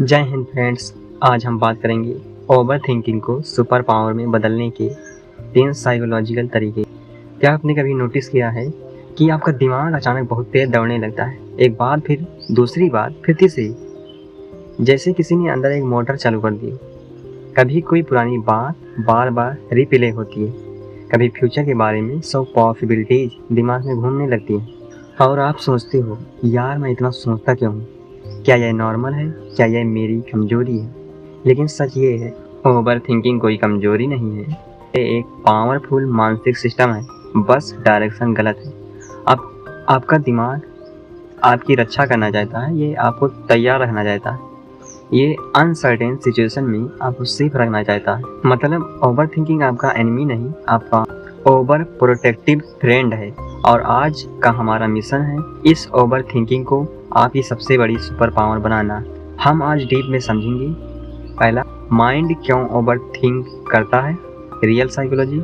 जय हिंद फ्रेंड्स। आज हम बात करेंगे ओवर थिंकिंग को सुपर पावर में बदलने के 3 साइकोलॉजिकल तरीके। क्या आपने कभी नोटिस किया है कि आपका दिमाग अचानक बहुत तेज दौड़ने लगता है, एक बात फिर दूसरी बात फिर तीसरी, जैसे किसी ने अंदर एक मोटर चालू कर दी। कभी कोई पुरानी बात बार बार रिप्ले होती है, कभी फ्यूचर के बारे में 100 पॉसिबिलिटीज दिमाग में घूमने लगती हैं और आप सोचते हो यार मैं इतना सोचता क्यों हूँ, क्या यह नॉर्मल है, क्या यह मेरी कमजोरी है। लेकिन सच ये है, ओवर थिंकिंग कोई कमजोरी नहीं है, ये एक पावरफुल मानसिक सिस्टम है, बस डायरेक्शन गलत है। आपका दिमाग आपकी रक्षा करना चाहता है, ये आपको तैयार रखना चाहता है, ये अनसर्टेन सिचुएशन में आपको सेफ रखना चाहता है। मतलब ओवर थिंकिंग आपका एनिमी नहीं, आपका ओवर प्रोटेक्टिव फ्रेंड है। और आज का हमारा मिशन है इस ओवर थिंकिंग को आपकी सबसे बड़ी सुपर पावर बनाना। हम आज डीप में समझेंगे, पहला, माइंड क्यों ओवर थिंक करता है, रियल साइकोलॉजी।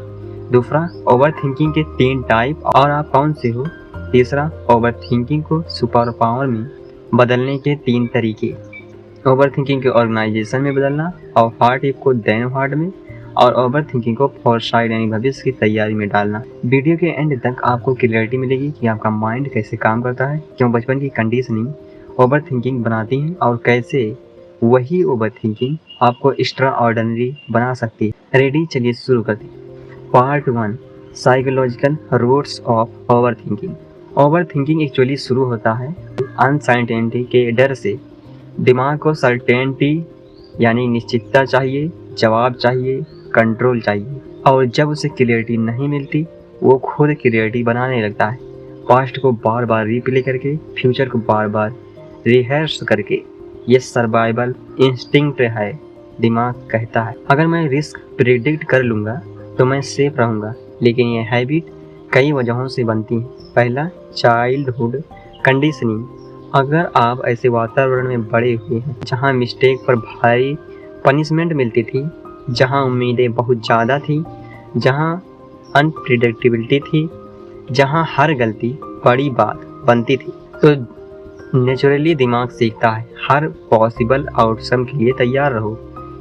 दूसरा, ओवर थिंकिंग के 3 टाइप और आप कौन से हो। तीसरा, ओवर थिंकिंग को सुपर पावर में बदलने के 3 तरीके। ओवर थिंकिंग को ऑर्गेनाइजेशन में बदलना, और हार्ट को देन हार्ट में, और ओवर थिंकिंग को फोरसाइट यानी भविष्य की तैयारी में डालना। वीडियो के एंड तक आपको क्लियरिटी मिलेगी कि आपका माइंड कैसे काम करता है, क्यों बचपन की कंडीशनिंग ओवर थिंकिंग बनाती है और कैसे वही ओवर थिंकिंग आपको एक्स्ट्रा ऑर्डिनरी बना सकती है। रेडी, चलिए शुरू करते हैं। Part 1, psychological roots of over thinking. Over thinking actually शुरू होता है अनसर्टेनिटी के डर से। दिमाग को सर्टेनिटी यानी निश्चितता चाहिए, जवाब चाहिए, कंट्रोल चाहिए, और जब उसे क्लियरिटी नहीं मिलती वो खुद क्लियरिटी बनाने लगता है, पास्ट को बार बार रिप्ले करके, फ्यूचर को बार बार रिहर्स करके। ये सर्वाइवल इंस्टिंक्ट है। दिमाग कहता है अगर मैं रिस्क प्रिडिक्ट कर लूँगा तो मैं सेफ रहूँगा, लेकिन ये हैबिट कई वजहों से बनती है। पहला, चाइल्डहुड कंडीशनिंग। अगर आप ऐसे वातावरण में बड़े हुए हैं जहाँ मिस्टेक पर भारी पनिशमेंट मिलती थी, जहाँ उम्मीदें बहुत ज़्यादा थी, जहाँ अनप्रिडिक्टेबिलिटी थी, जहाँ हर गलती बड़ी बात बनती थी, तो नेचुरली दिमाग सीखता है हर पॉसिबल आउटकम के लिए तैयार रहो।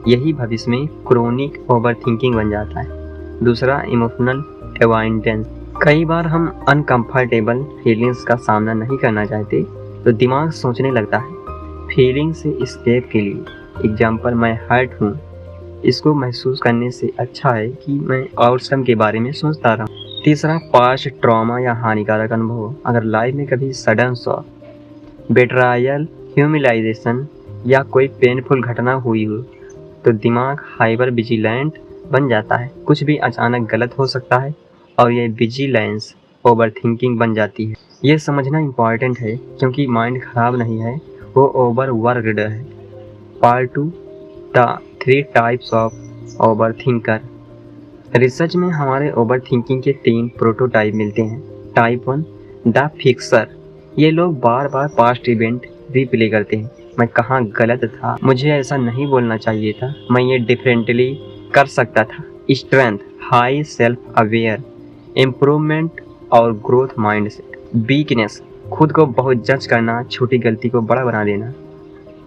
यही भविष्य में क्रोनिक ओवर थिंकिंग बन जाता है। दूसरा, इमोशनल अवॉइडेंस। कई बार हम अनकंफर्टेबल फीलिंग्स का सामना नहीं करना चाहते तो दिमाग सोचने लगता है फीलिंग से एस्केप के लिए। एग्जाम्पल, मैं हर्ट हूँ, इसको महसूस करने से अच्छा है कि मैं आउटकम के बारे में सोचता रहूँ। तीसरा, पास्ट ट्रॉमा या हानिकारक अनुभव। अगर लाइफ में कभी सडन शॉक, बेट्रायल, ह्यूमिलाइजेशन या कोई पेनफुल घटना हुई हो तो दिमाग हाइपर विजिलेंट बन जाता है। कुछ भी अचानक गलत हो सकता है और ये विजिलेंस ओवर थिंकिंग बन जाती है। ये समझना इम्पॉर्टेंट है क्योंकि माइंड खराब नहीं है, वो ओवर वर्कड है। Part 2, the 3 types of over thinker. Research में हमारे ओवर थिंकिंग के 3 प्रोटोटाइप मिलते हैं। Type 1, the fixer. ये लोग बार बार पास्ट इवेंट रिप्ले करते हैं। मैं कहाँ गलत था, मुझे ऐसा नहीं बोलना चाहिए था, मैं ये डिफरेंटली कर सकता था। Strength, high self aware, improvement और ग्रोथ माइंडसेट। वीकनेस, खुद को बहुत जज करना, छोटी गलती को बड़ा बना देना।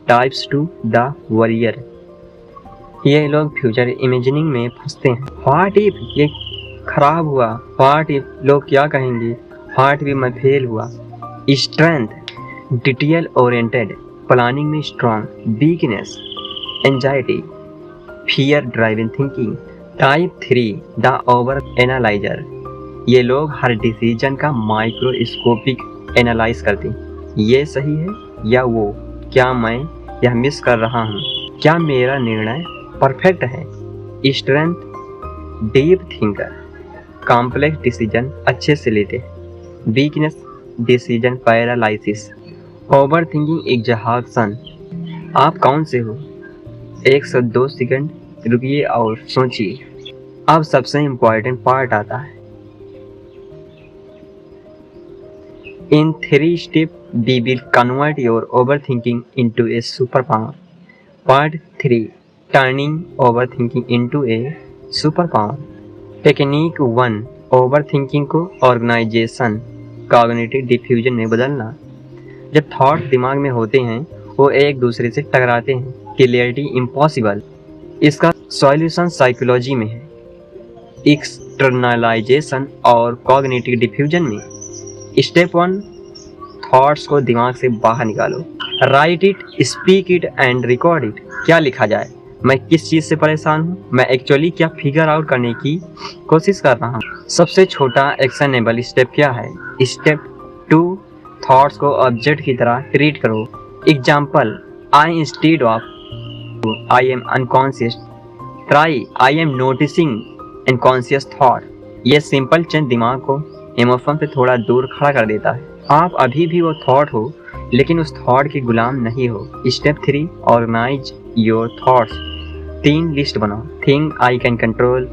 Types 2, the warrior. ये लोग फ्यूचर इमेजिनिंग में फंसते हैं। व्हाट इफ ये खराब हुआ, व्हाट इफ लोग क्या कहेंगे, व्हाट इफ मैं फेल हुआ। स्ट्रेंथ, डिटेल ओरिएंटेड, प्लानिंग में strong. Weakness, anxiety, fear driven thinking. Type 3, the over analyser. ये लोग हर डिसीजन का माइक्रोस्कोपिक एनालाइज करते हैं। ये सही है या वो, क्या मैं यह मिस कर रहा हूँ, क्या मेरा निर्णय परफेक्ट है। Strength, deep thinker, complex decision अच्छे से लेते हैं। Weakness, decision paralysis, over thinking exhaustion. आप कौन से हो, 102 सेकंड रुकिए और सोचिए। अब सबसे इम्पोर्टेंट पार्ट आता है। In 3 steps, we will convert your overthinking into a superpower. Part 3, turning overthinking into a superpower. Technique 1, overthinking को ऑर्गेनाइजेशन, कॉग्निटिव डिफ्यूजन में बदलना। जब थॉट दिमाग में होते हैं वो एक दूसरे से टकराते हैं। Clarity impossible. इसका सॉल्यूशन साइकोलॉजी में है, एक्सटर्नलाइजेशन और कॉग्निटिव डिफ्यूजन में। स्टेप 1, थॉट्स को दिमाग से बाहर निकालो। Right it, speak it and record it. क्या लिखा जाए? मैं किस चीज़ से परेशान हूँ? मैं एक्चुअली क्या फिगर आउट करने की कोशिश कर रहा हूँ? सबसे छोटा एक्शनेबल स्टेप क्या है? स्टेप 2, थॉट्स को ऑब्जेक्ट की तरह ट्रीट करो। Example, I instead of I am unconscious, try I am noticing unconscious thought. ये सिंपल चेंज दिमाग को इमोशन से थोड़ा दूर खड़ा कर देता है। आप अभी भी वो थॉट हो, लेकिन उस थॉट के गुलाम नहीं हो। Step 3, organise your thoughts. 3 list बनाओ। Thing I can control,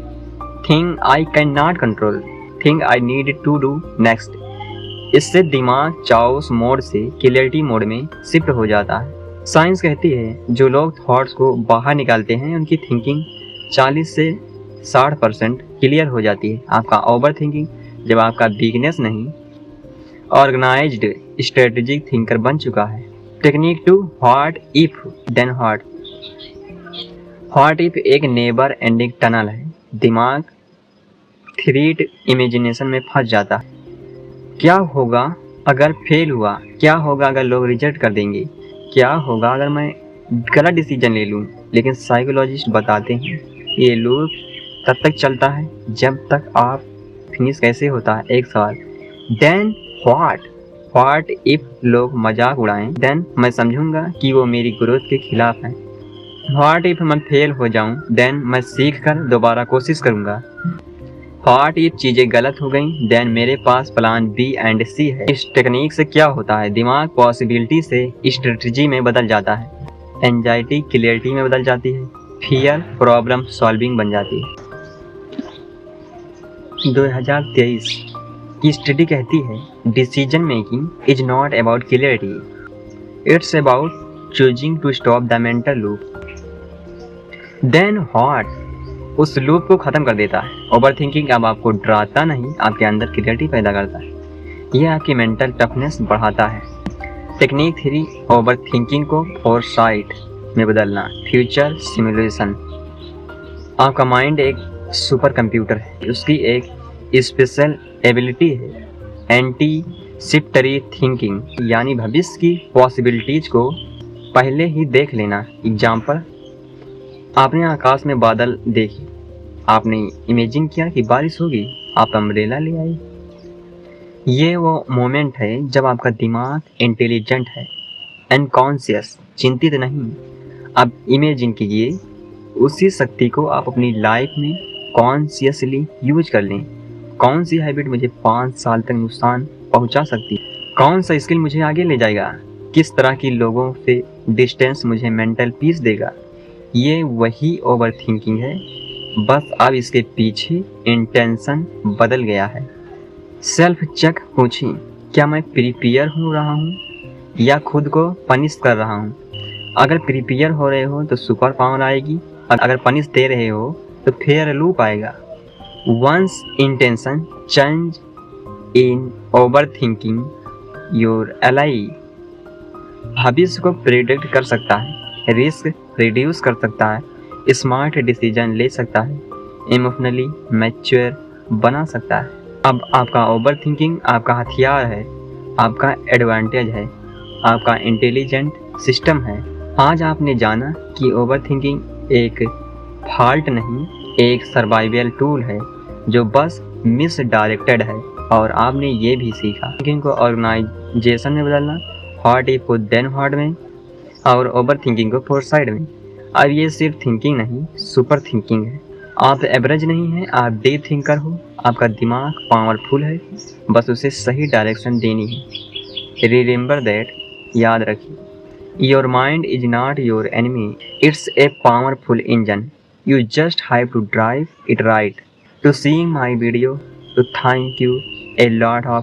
thing I can not control, thing I need to do next. इससे दिमाग चाओस मोड से क्लियरिटी मोड में शिफ्ट हो जाता है। साइंस कहती है जो लोग थॉट्स को बाहर निकालते हैं उनकी थिंकिंग 40 से 60% क्लियर हो जाती है। आपका ओवर थिंकिंग जब आपका वीकनेस नहीं, ऑर्गेनाइज्ड स्ट्रेटेजिक थिंकर बन चुका है। Technique 2, what if then what. What if एक नेवर एंडिंग टनल है। दिमाग थ्रीट इमेजिनेशन में फंस जाता है। क्या होगा अगर फेल हुआ? क्या होगा अगर लोग रिजेक्ट कर देंगे? क्या होगा अगर मैं गलत डिसीजन ले लूँ? लेकिन साइकोलॉजिस्ट बताते हैं ये लूप तब तक चलता है जब तक आप फिनिश कैसे होता है एक सवाल। देन व्हाट इफ लोग मजाक उड़ाएं? देन मैं समझूंगा कि वो मेरी ग्रोथ के खिलाफ है। व्हाट इफ मैं फेल हो जाऊं? देन मैं सीख कर दोबारा कोशिश करूंगा। व्हाट इफ चीजें गलत हो गई? देन मेरे पास प्लान बी एंड सी है। इस टेक्निक से क्या होता है? दिमाग पॉसिबिलिटी से स्ट्रेटजी में बदल जाता है, एंजाइटी क्लियरिटी में बदल जाती है, फियर प्रॉब्लम सॉल्विंग बन जाती है। 2023 की स्टडी कहती है decision making is not about clarity, it's about choosing to stop the mental loop. Then what उस लूप को खत्म कर देता है। ओवर थिंकिंग अब आपको डराता नहीं, आपके अंदर क्लियरिटी पैदा करता है। यह आपकी मेंटल टफनेस बढ़ाता है। टेक्निक 3, ओवर थिंकिंग को फोरसाइट में बदलना, फ्यूचर सिमुलेशन। आपका माइंड एक सुपर कंप्यूटर है, उसकी एक स्पेशल एबिलिटी है एंटीसिपेटरी थिंकिंग, यानी भविष्य की पॉसिबिलिटीज को पहले ही देख लेना। एग्जाम्पल, आपने आकाश में बादल देखे, आपने इमेजिन किया कि बारिश होगी, आप अम्ब्रेला ले आए। ये वो मोमेंट है जब आपका दिमाग इंटेलिजेंट है, अनकॉन्शियस, चिंतित नहीं। अब इमेजिन कीजिए उसी शक्ति को आप अपनी लाइफ में कॉन्शियसली यूज कर लें। कौन सी हैबिट मुझे 5 साल तक नुकसान पहुंचा सकती है? कौन सा स्किल मुझे आगे ले जाएगा? किस तरह की लोगों से डिस्टेंस मुझे मेंटल पीस देगा? ये वही ओवर थिंकिंग है, बस अब इसके पीछे इंटेंशन बदल गया है। सेल्फ चेक पूछें, क्या मैं प्रिपेयर हो रहा हूँ या खुद को पनिश कर रहा हूँ? अगर प्रिपेयर हो रहे हो तो सुपर पावर आएगी, अगर पनिश दे रहे हो तो फेयर लूप आएगा। Once intention change in over thinking your ally. भविष्य को प्रिडिक्ट कर सकता है, रिस्क रिड्यूस कर सकता है, स्मार्ट डिसीजन ले सकता है, इमोशनली मैच्योर बना सकता है। अब आपका ओवर थिंकिंग आपका हथियार है, आपका एडवांटेज है, आपका इंटेलिजेंट सिस्टम है। आज आपने जाना कि ओवर थिंकिंग एक फॉल्ट नहीं, एक सर्वाइवल टूल है जो बस मिस डायरेक्टेड है। और आपने ये भी सीखा थिंकिंग को ऑर्गेनाइजेशन में बदलना, व्हाट इफ देन व्हाट में, और ओवर थिंकिंग को फोरसाइट में। अब ये सिर्फ थिंकिंग नहीं, सुपर थिंकिंग है। आप एवरेज नहीं हैं, आप डीप थिंकर हो। आपका दिमाग पावरफुल है, बस उसे सही डायरेक्शन देनी है। रिमेंबर दैट, याद रखिए, your mind is not your enemy, it's a powerful engine, you just have to drive it right. To seeing my video, to thank you a lot of